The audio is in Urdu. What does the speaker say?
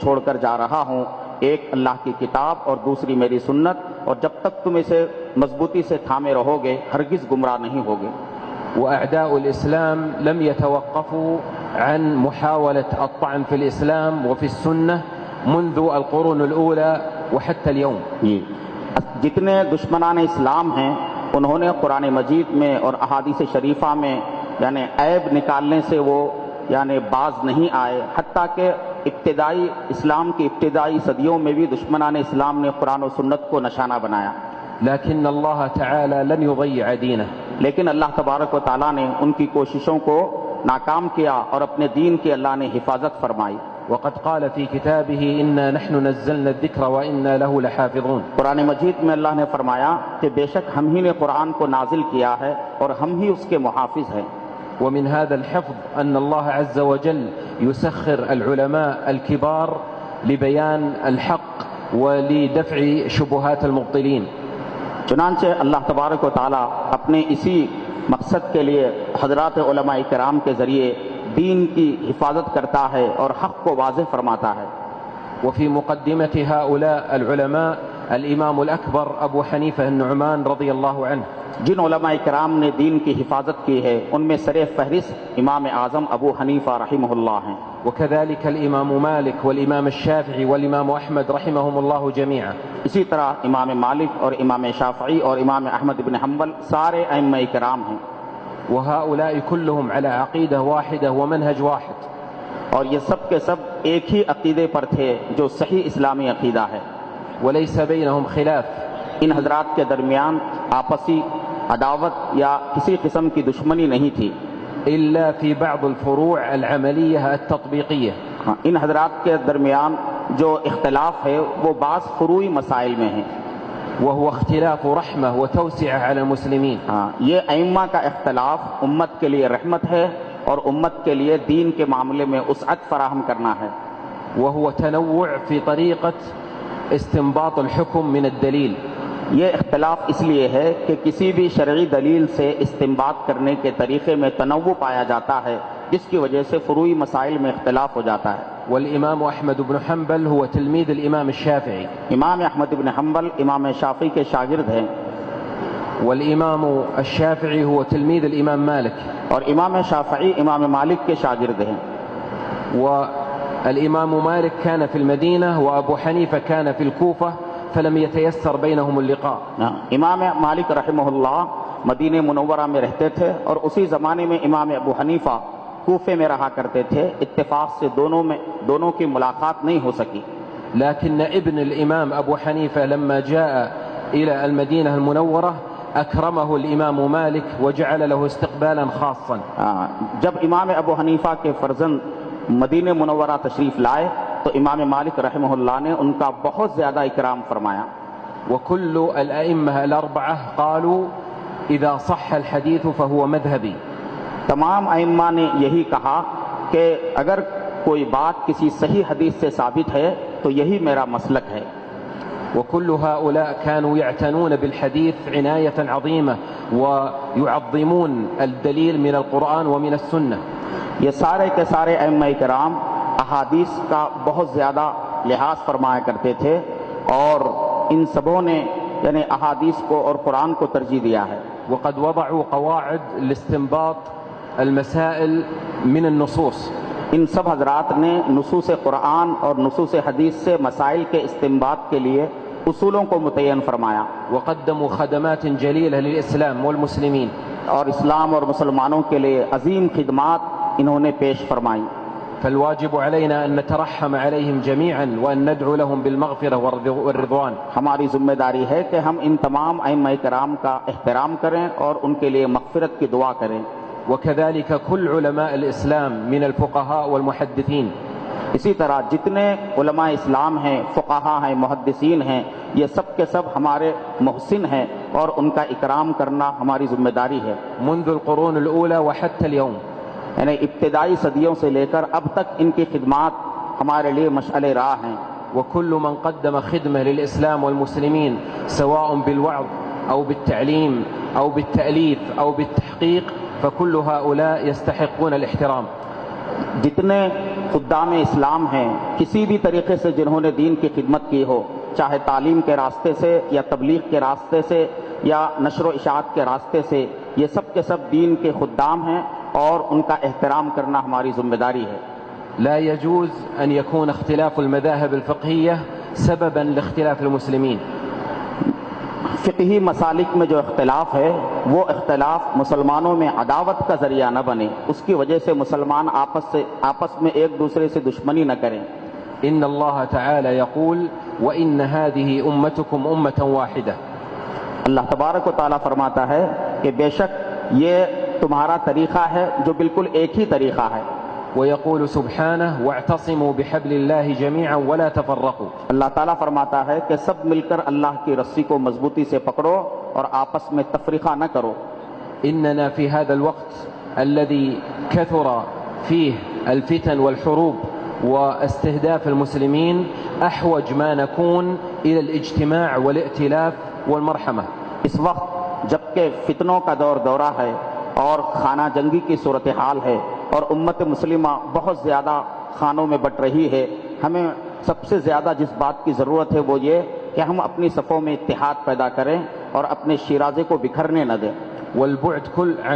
چھوڑ کر جا رہا ہوں، ایک اللہ کی کتاب اور دوسری میری سنت، اور جب تک تم اسے مضبوطی سے تھامے رہو گے ہرگز گمراہ نہیں ہوگے۔ وأعداء الإسلام لم يتوقفوا عن محاولة الطعن في الإسلام وفي السنة منذ القرون الأولى وحتى اليوم۔ جتنے دشمنان اسلام ہیں انہوں نے قرآن مجید میں اور احادیث شریفہ میں یعنی عیب نکالنے سے وہ یعنی باز نہیں آئے، حتیٰ کہ ابتدائی اسلام کی ابتدائی صدیوں میں بھی دشمنان اسلام نے قرآن و سنت کو نشانہ بنایا، لكن الله تعالى لن يضيع دينه۔ لیکن اللہ تبارک و تعالیٰ نے ان کی کوششوں کو ناکام کیا اور اپنے دین کی اللہ نے حفاظت فرمائی۔ وقد قال في كتابه إنا نحن نزلنا الذكر وإنا له لحافظون۔ قرآن مجید میں اللہ نے فرمایا کہ بے شک ہم ہی نے قرآن کو نازل کیا ہے اور ہم ہی اس کے محافظ ہیں۔ ومن هذا الحفظ أن الله عز وجل يسخر العلماء الكبار لبيان الحق ولدفع شبهات المبطلين۔ چنانچہ اللہ تبارک و تعالیٰ اپنے اسی مقصد کے لیے حضرات علماء کرام کے ذریعے دین کی حفاظت کرتا ہے اور حق کو واضح فرماتا ہے۔ وفي مقدمة هؤلاء العلماء الإمام الأكبر أبو حنيفة النعمان رضي الله عنه۔ جن علماء کرام نے دین کی حفاظت کی ہے ان میں سر فہرست امام اعظم ابو حنیفہ رحمہ اللہ ہیں، وكذلك الإمام مالك والإمام الشافعي والإمام أحمد رحمهم الله جميعا۔ اسی طرح امام مالک اور امام شافعی اور امام احمد بن حنبل سارے ائمہ کرام ہیں، وهؤلاء كلهم على عقيدة واحدة ومنهج واحد، اور یہ سب کے سب ایک ہی عقیدے پر تھے جو صحیح اسلامی عقیدہ ہے۔ وليس بينهم خلاف، ان حضرات کے درمیان آپسی عداوت یا کسی قسم کی دشمنی نہیں تھی، إلا في بعض الفروع العملية التطبيقية۔ ان حضرات کے درمیان جو اختلاف ہے وہ بعض فروعی مسائل میں ہیں، وهو اختلاف رحمة وتوسعة على المسلمين۔ یہ ائمہ کا اختلاف امت کے لیے رحمت ہے اور امت کے لیے دین کے معاملے میں وسعت فراہم کرنا ہے، وهو تنوع في طريقة استنباط الحكم من الدليل۔ یہ اختلاف اس لیے ہے کہ کسی بھی شرعی دلیل سے استنباط کرنے کے طریقے میں تنوع پایا جاتا ہے، جس کی وجہ سے فروعی مسائل میں اختلاف ہو جاتا ہے۔ والإمام أحمد بن حنبل هو تلميذ الإمام الشافعي، امام احمد بن حنبل امام شافعی کے شاگرد ہیں، والإمام الشافعي هو تلميذ الإمام مالك، اور امام شافعی امام مالک کے شاگرد ہیں، والإمام مالك كان في المدينة وأبو حنيفة كان في الكوفة فلم يتيسر بينهم اللقاء۔ امام مالک رحمہ اللہ مدینہ منورہ میں رہتے تھے اور اسی زمانے میں امام ابو حنیفہ کوفے میں رہا کرتے تھے، اتفاق سے دونوں کی ملاقات نہیں ہو سکی۔ لكن ابن الإمام أبو حنيفة لما جاء إلى المدينة المنورة أكرمه الإمام مالك وجعل له استقبالا خاصا۔ جب امام ابو حنیفہ کے فرزند مدینہ منورہ تشریف لائے تو امام مالک رحمہ اللہ نے ان کا بہت زیادہ اکرام فرمایا۔ وكل الأئمة الأربعة قالوا إذا صح الحديث فهو مذهبي۔ تمام ائمہ نے یہی کہا کہ اگر کوئی بات کسی صحیح حدیث سے ثابت ہے تو یہی میرا مسلک ہے۔ وكل هؤلاء كانوا يعتنون بالحديث عناية عظيمة ويعظمون الدليل من القرآن ومن السنة۔ یہ سارے کے سارے ائمہ کرام احادیث کا بہت زیادہ لحاظ فرمایا کرتے تھے اور ان سبوں نے یعنی احادیث کو اور قرآن کو ترجیح دیا ہے۔ وقد وضعوا قواعد لاستنباط المسائل من النصوص۔ ان سب حضرات نے نصوص قرآن اور نصوص حدیث سے مسائل کے استنباط کے لیے اصولوں کو متعین فرمایا، وقدموا خدمات جلیلة للإسلام والمسلمين۔ اور اسلام اور مسلمانوں کے لیے عظیم خدمات انہوں نے پیش فرمائی۔ فالواجب علينا أن نترحم عليهم جميعا وأن ندعو لهم بالمغفرة والرضوان۔ ہماری ذمہ داری ہے کہ ہم ان تمام ائمہ کرام کا احترام کریں اور ان کے لیے مغفرت کی دعا کریں۔ وكذلك كل علماء الإسلام من الفقهاء والمحدثين۔ اسی طرح جتنے علماء اسلام ہیں، فقہا ہیں، محدثین ہیں، یہ سب کے سب ہمارے محسن ہیں اور ان کا اکرام کرنا ہماری ذمہ داری ہے۔ منذ القرون الأولى وحتى اليوم، یعنی ابتدائی صدیوں سے لے کر اب تک ان کی خدمات ہمارے لیے مشعل راہ ہیں۔ وكل من قدم خدمة للإسلام والمسلمين سواء بالوعظ أو بالتعليم أو بالتأليف أو بالتحقيق فكل هؤلاء يستحقون الاحترام۔ جتنے خدام اسلام ہیں کسی بھی طریقے سے جنہوں نے دین کی خدمت کی ہو، چاہے تعلیم کے راستے سے یا تبلیغ کے راستے سے یا نشر و اشاعت کے راستے سے، یہ سب کے سب دین کے خدام ہیں اور ان کا احترام کرنا ہماری ذمہ داری ہے۔ لا يجوز أن يكون اختلاف المذاهب الفقهية سببا لاختلاف المسلمين۔ فقہی مسالک میں جو اختلاف ہے وہ اختلاف مسلمانوں میں عداوت کا ذریعہ نہ بنے، اس کی وجہ سے مسلمان آپس میں ایک دوسرے سے دشمنی نہ کریں۔ إن الله تعالى يقول وإن هذه أمتكم أمة واحدة۔ اللہ تبارک و تعالیٰ فرماتا ہے کہ بے شک یہ تمہارا طریقہ ہے جو بالکل ایک ہی طریقہ ہے۔ ويقول سبحانه واعتصموا بحبل الله جميعا ولا تفرقوا۔ اللہ تعالیٰ فرماتا ہے کہ سب مل کر اللہ کی رسی کو مضبوطی سے پکڑو اور آپس میں تفریقہ نہ کرو۔ إننا في هذا الوقت الذي كثر فيه الفتن والحروب واستهداف المسلمين أحوج ما نكون إلى الاجتماع والائتلاف والمرحمة۔ اس وقت جبکہ فتنوں کا دورہ ہے اور خانہ جنگی کی صورتحال ہے اور امت مسلمہ بہت زیادہ خانوں میں بٹ رہی ہے، ہمیں سب سے زیادہ جس بات کی ضرورت ہے وہ یہ کہ ہم اپنی صفوں میں اتحاد پیدا کریں اور اپنے شیرازے کو بکھرنے نہ دیں۔ والبعد كل عن